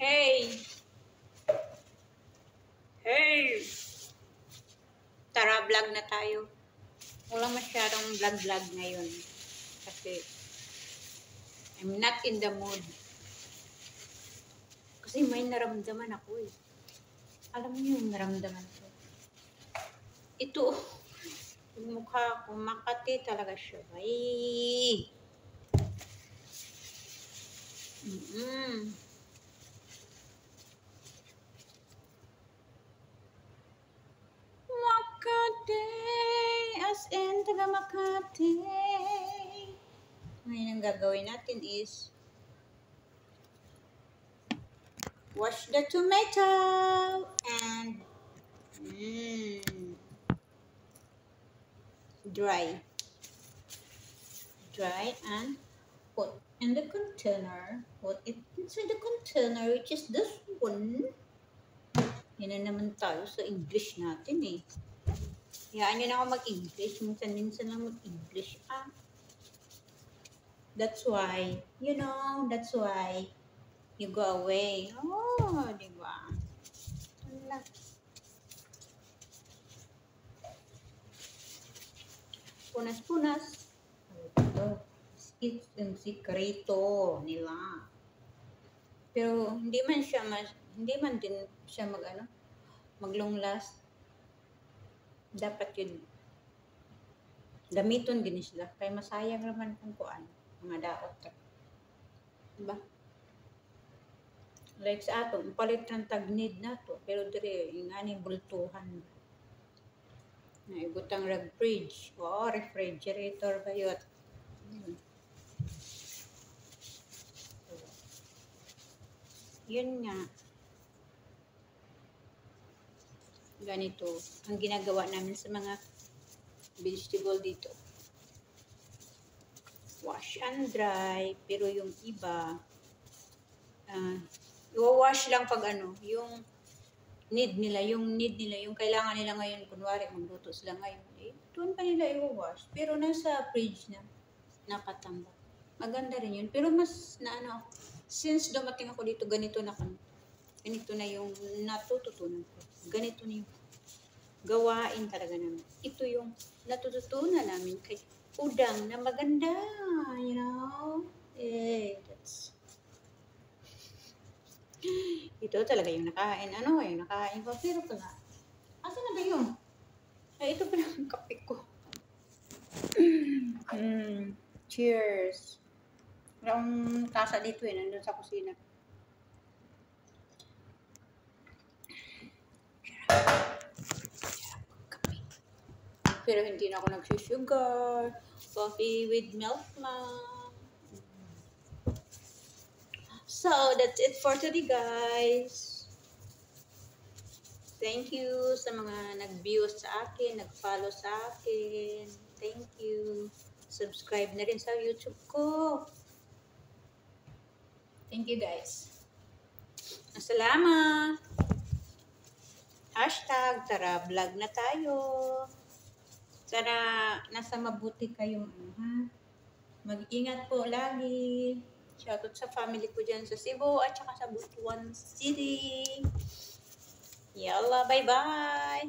Hey! Hey! Tara, vlog na tayo. Wala masyadong vlog ngayon. Kasi, I'm not in the mood. Kasi may naramdaman ako eh. Alam niyo yung naramdaman ko. Ito, yung mukha ko, makati talaga siya. Ay! Makati, as in taga Makati. Ngayon ang gagawin natin is wash the tomato and dry and put in the container. Put it inside the container, which is this one. Yan na naman tayo sa English natin eh. Hayaan nyo na ako mag-English. Minsan lang mag-English. That's why, that's why you go away. Oh, diba? Wala. Punas-punas. Ito. It's yung sikrito nila. Pero hindi man din siya mag-long last. Dapat yun. Gamiton din sila. Kaya masayang naman kung kuan. Mga daot. Diba? Like sa ato, palit ng tagnid na to. Pero dire, yung aning bultuhan. Naibutang fridge. O, refrigerator ba yun? Yun nga. Ganito. Ang ginagawa namin sa mga vegetable dito. Wash and dry. Pero yung iba, i-wash lang pag yung need nila, yung kailangan nila ngayon, kunwari, magluto sila ngayon, doon pa nila i-wash. Pero nasa fridge na, nakatambak. Maganda rin yun. Pero mas, since dumating ako dito, ganito na yung natututunan ko. Ganito na yung gawain talaga namin. Ito yung natututunan namin kay udang na maganda, that's ito talaga yung nakain. Yung nakain ko. Pero pala, asa na ba yun? Ito pala ang kape ko. Cheers. Walang tasa dito nandun sa kusina. Kape. Pero hindi na ako nagsusugar. Coffee with milk lang. So, that's it for today, guys. Thank you sa mga nag-view sa akin, nag-follow sa akin. Thank you. Subscribe na rin sa YouTube ko. Thank you, guys. Salamat. #tara vlog na tayo. Sana nasa mabuti kayong mag-ingat po lagi. Shoutout sa family ko dyan sa Cebu at saka sa Butuan City. Yalla, bye-bye.